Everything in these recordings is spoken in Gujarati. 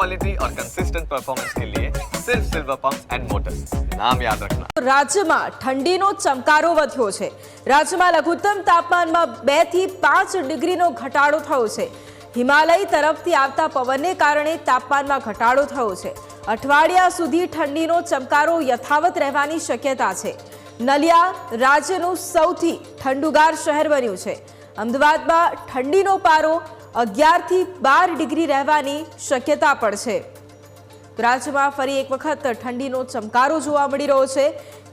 क्वालिटी और कंसिस्टेंट परफॉर्मेंस के लिए सिर्फ सिल्वर पंप्स एंड मोटर्स, नाम याद रखना। રાજ્યમાં ઠંડીનો ચમકારો વધ્યો છે। રાજ્યમાં લઘુત્તમ તાપમાનમાં 2 થી 5 ડિગ્રીનો ઘટાડો થયો છે। હિમાલય તરફથી આવતા પવનને કારણે તાપમાનમાં ઘટાડો થયો છે। અઠવાડિયા સુધી ઠંડીનો ચમકારો યથાવત રહેવાની શક્યતા છે। નલિયા રાજ્યનું સૌથી ઠંડુગાર શહેર બન્યું છે। અમદાવાદમાં ઠંડીનો પારો 11 થી 12 ડિગ્રી રહેવાની શક્યતા પણ છે। રાજ્યમાં ફરી એક વખત ઠંડીનો ચમકારો જોવા મળી રહ્યો છે।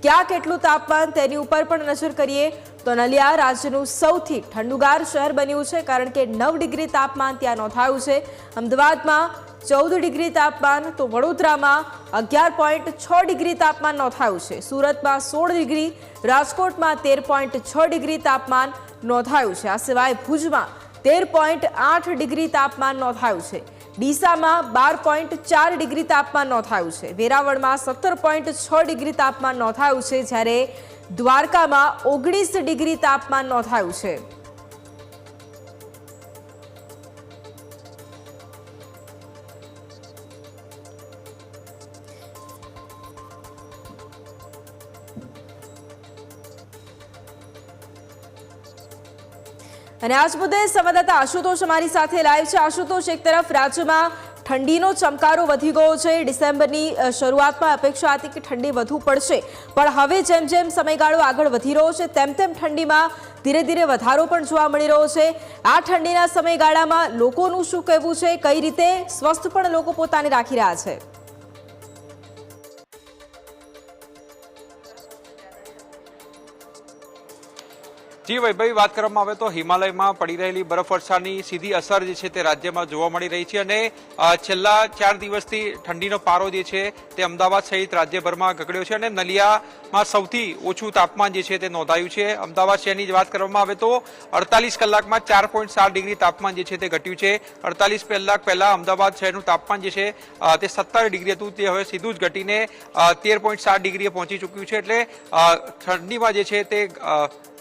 ક્યાં કેટલું તાપમાન તેની ઉપર પણ નજર કરીએ તો નલિયા રાજ્યનું સૌથી ઠંડુગાર શહેર બન્યું છે, કારણ કે 9 ડિગ્રી તાપમાન ત્યાં નોંધાયું છે। અમદાવાદમાં 14 ડિગ્રી તાપમાન તો વડોદરામાં 11.6 ડિગ્રી તાપમાન નોંધાયું છે। સુરતમાં 16 ડિગ્રી, રાજકોટમાં 13.6 ડિગ્રી તાપમાન નોંધાયું છે। આ સિવાય ભુજમાં 13.8 ડિગ્રી તાપમાન નોંધાયું છે। ડીસામાં 12.4 ડિગ્રી તાપમાન નોંધાયું છે। વેરાવળમાં 17.6 ડિગ્રી તાપમાન નોંધાયું છે, જ્યારે દ્વારકામાં 19 ડિગ્રી તાપમાન નોંધાયું છે। અને આજ મુદ્દે સંવાદદાતા આશુતોષ અમારી સાથે લાઈવ છે। આશુતોષ, એક તરફ રાજ્યમાં ઠંડીનો ચમકારો વધી ગયો છે। ડિસેમ્બરની શરૂઆતમાં અપેક્ષા હતી કે ઠંડી વધુ પડશે, પણ હવે જેમ જેમ સમયગાળો આગળ વધી રહ્યો છે તેમ તેમ ઠંડીમાં ધીરે ધીરે વધારો પણ જોવા મળી રહ્યો છે। આ ઠંડીના સમયગાળામાં લોકોનું શું કહેવું છે, કઈ રીતે સ્વસ્થ પણ લોકો પોતાને રાખી રહ્યા છે? જી વૈભવી, વાત કરવામાં આવે તો હિમાલયમાં પડી રહેલી બરફવર્ષાની સીધી અસર જે છે તે રાજ્યમાં જોવા મળી રહી છે અને છેલ્લા 4 દિવસથી ઠંડીનો પારો જે છે તે અમદાવાદ સહિત રાજ્યભરમાં ગગડ્યો છે અને નલિયામાં સૌથી ઓછું તાપમાન જે છે તે નોંધાયું છે। અમદાવાદ શહેરની વાત કરવામાં આવે તો 48 કલાકમાં 4.7 ડિગ્રી તાપમાન જે છે તે ઘટ્યું છે। 48 કલાક પહેલા અમદાવાદ શહેરનું તાપમાન જે છે તે 17 ડિગ્રી હતું, તે હવે સીધું જ ઘટીને 13.7 ડિગ્રીએ પહોંચી ચૂક્યું છે। એટલે ઠંડીમાં જે છે તે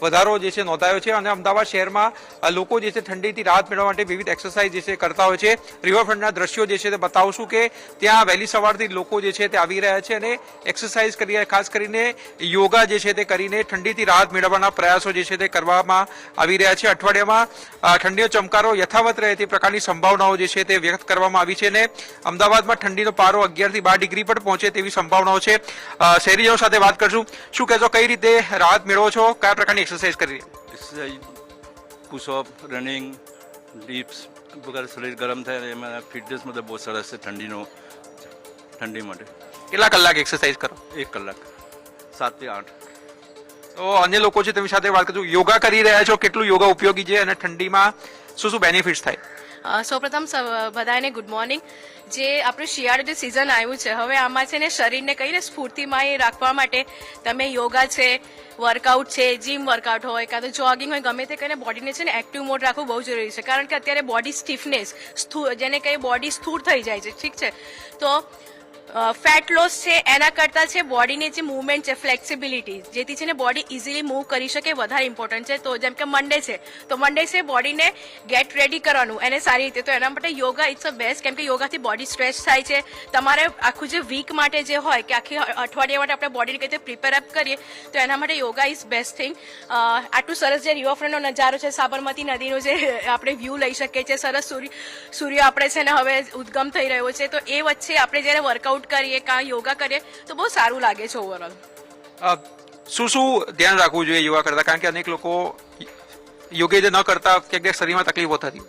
વધારો જે છે નોંધાયો છે અને અમદાવાદ શહેરમાં લોકો જે છે ઠંડીથી રાહત મેળવવા માટે વિવિધ એક્સરસાઇઝ જે છે કરતા હોય છે। રિવરફ્રન્ટના દ્રશ્યો જે છે તે બતાવશું કે ત્યાં વહેલી સવારથી લોકો જે છે તે આવી રહ્યા છે અને એક્સરસાઇઝ કરી, ખાસ કરીને યોગા જે છે તે કરીને ઠંડીથી રાહત મેળવવાના પ્રયાસો જે છે તે કરવામાં આવી રહ્યા છે। અઠવાડિયામાં ઠંડીનો ચમકારો યથાવત રહે તે પ્રકારની સંભાવનાઓ જે છે તે વ્યક્ત કરવામાં આવી છે અને અમદાવાદમાં ઠંડીનો પારો 11 થી 12 ડિગ્રી પર પહોંચે તેવી સંભાવનાઓ છે। શહેરીજનો સાથે વાત કરશું। શું કહેશો, કઈ રીતે રાહત મેળવો છો, કયા પ્રકારની એક્સરસાઇઝ કરી? एक्सरसाइज पुशअप रनिंग डिप्स वगैरह शरीर गरम થાય એમાં ફિટનેસ માટે બહુ સરસ છે ઠંડી માટે। કેટલા કલાક એક્સરસાઇઝ કરો? 1 કલાક 7 થી 8। તો અન્ય લોકો છે તેમની સાથે વાત કરશું। યોગા કરી રહ્યા છો, કેટલું યોગા ઉપયોગી છે અને ઠંડીમાં શું શું બેનિફિટ્સ થાય? સૌપ્રથમ બધાને ગુડ મોર્નિંગ। જે આપણું શિયાળાનું સિઝન આવ્યું છે, હવે આમાં છે ને શરીરને કહીને સ્ફૂર્તિમાં રાખવા માટે તમે યોગા છે, વર્કઆઉટ છે, જીમ વર્કઆઉટ હોય કાં તો જોગિંગ હોય, ગમે તે કહીને બોડીને છે ને એક્ટિવ મોડ રાખવું બહુ જરૂરી છે, કારણ કે અત્યારે બોડી સ્ટીફનેસ જેને કહીએ બોડી સ્થૂળ થઈ જાય છે, ઠીક છે? તો ફેટ લોસ છે એના કરતાં છે બોડીની જે મુવમેન્ટ છે, ફ્લેક્સિબિલિટી, જેથી છે ને બોડી ઇઝીલી મૂવ કરી શકે, વધારે ઇમ્પોર્ટન્ટ છે। તો જેમ કે મંડે છે તો મંડે છે બોડીને ગેટ રેડી કરવાનું એને સારી રીતે, તો એના માટે યોગા ઇટ્સ અ બેસ્ટ, કેમ કે યોગાથી બોડી સ્ટ્રેચ થાય છે। તમારે આખું જે વીક માટે જે હોય કે આખી અઠવાડિયા માટે આપણે બોડીને કઈ રીતે પ્રિપેર અપ કરીએ, તો એના માટે યોગા ઇઝ બેસ્ટ થિંગ। આટલું સરસ જે રિવરફ્રન્ટનો નજારો છે, સાબરમતી નદીનો જે આપણે વ્યૂ લઈ શકીએ છીએ, સરસ સૂર્ય આપણે છે ને હવે ઉદ્ગમ થઈ રહ્યો છે, તો એ વચ્ચે આપણે જ્યારે વર્કઆઉટ કરીએ કાં યોગા કરીએ તો બહુ સારું લાગે છે ઓવરઓલ। શું શું ધ્યાન રાખવું જોઈએ યોગા કરતા, કારણ કે અનેક લોકો યોગ્ય રીતે ન કરતા ક્યાંક શરીરમાં તકલીફો થતી?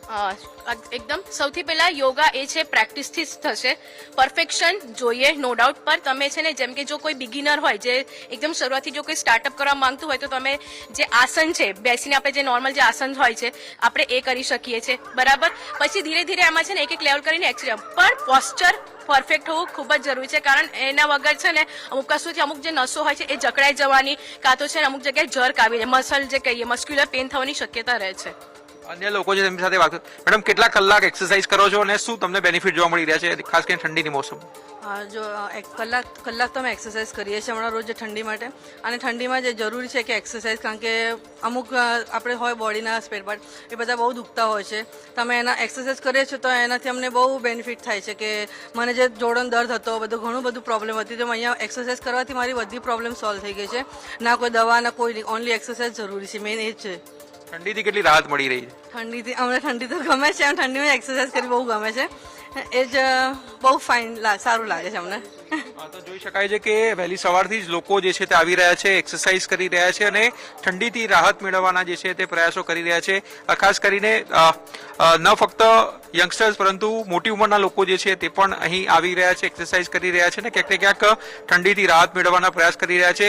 એકદમ સૌથી પહેલા યોગા એ છે પ્રેક્ટિસથી જ થશે, પરફેક્શન જોઈએ નો ડાઉટ, પર તમે છે ને જેમ કે જો કોઈ બિગિનર હોય જે એકદમ શરૂઆતથી જો કોઈ સ્ટાર્ટઅપ કરવા માંગતું હોય તો તમે જે આસન છે, બેસીને આપણે જે નોર્મલ જે આસન હોય છે આપણે એ કરી શકીએ છીએ, બરાબર? પછી ધીરે ધીરે આમાં છે ને એક લેવલ કરીને એક્સરસાઇઝ, પણ પોસ્ચર પરફેક્ટ હોવું ખૂબ જ જરૂરી છે, કારણ એના વગર છે ને અમુક કશુંથી અમુક જે નસો હોય છે એ જકડાઈ જવાની કાં તો છે ને અમુક જગ્યાએ જર્ક આવી જાય, મસલ જે કહીએ મસ્ક્યુલર પેન થવાની શક્યતા રહે છે। અન્ય લોકો છે તેમની સાથે વાત મેડમ કેટલા કલાક એક્સરસાઇઝ કરો છો અને શું તમને બેનિફિટ જોવા મળી રહ્યા છે ખાસ કરીને ઠંડીની મોસમ? જો એક કલાક તો અમે એક્સરસાઇઝ કરીએ છીએ હમણાં રોજ ઠંડી માટે, અને ઠંડીમાં જે જરૂરી છે કે એક્સરસાઇઝ, કારણ કે અમુક આપણે હોય બોડીના સ્પેર પાર્ટ એ બધા બહુ દુખતા હોય છે, તો અમે એના એક્સરસાઇઝ કરીએ છીએ તો એનાથી અમને બહુ બેનિફિટ થાય છે. કે મને જે જોડોનો દર્દ હતો, ઘણું બધું પ્રોબ્લેમ હતી, તો અહીંયા એક્સરસાઇઝ કરવાથી મારી બધી પ્રોબ્લેમ સોલ્વ થઈ ગઈ છે. ના કોઈ દવા ના કોઈ નહીં, ઓનલી એક્સરસાઇઝ જરૂરી છે, મેઇન એ જ છે. ઠંડીથી કેટલી રાહત મળી રહી છે? ઠંડીથી અમને ઠંડી તો ગમે છે, ઠંડીમાં એક્સરસાઇઝ કરવી બહુ ગમે છે, એ જ બહુ ફાઇન સારું લાગે છે અમને. તો જોઈ શકાય છે કે વહેલી સવારથી જ લોકો જે છે તે આવી રહ્યા છે, એક્સરસાઇઝ કરી રહ્યા છે અને ઠંડીથી રાહત મેળવવાના જે છે તે પ્રયાસો કરી રહ્યા છે. ખાસ કરીને ન ફક્ત યંગસ્ટર્સ પરંતુ મોટી ઉંમરના લોકો જે છે તે પણ અહીં આવી રહ્યા છે, એક્સરસાઇઝ કરી રહ્યા છે અને ક્યાંક ને ક્યાંક ઠંડીથી રાહત મેળવવાના પ્રયાસ કરી રહ્યા છે.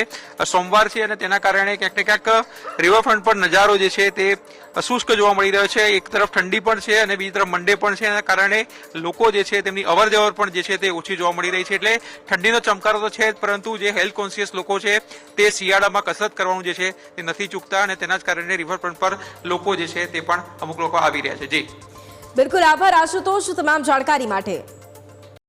સોમવાર છે અને તેના કારણે ક્યાંક ને ક્યાંક રિવરફ્રન્ટ પર નજારો જે છે તે શુષ્ક જોવા મળી રહ્યો છે. એક તરફ ઠંડી પણ છે અને બીજી તરફ મંડે પણ છે, એના કારણે લોકો જે છે તેમની અવર જવર પણ જે છે તે ઓછી જોવા મળી રહી છે. એટલે ઠંડીનો ચમકારો તો છે જ, પરંતુ જે હેલ્થ કોન્શિયસ લોકો છે તે શિયાળામાં કસરત કરવાનું જે છે તે નથી ચૂકતા અને તેના જ કારણે રિવરફ્રન્ટ પર લોકો જે છે તે પણ અમુક લોકો આવી રહ્યા છે. જી બિલકુલ, આભાર આશુતોષ તમામ જાણકારી માટે.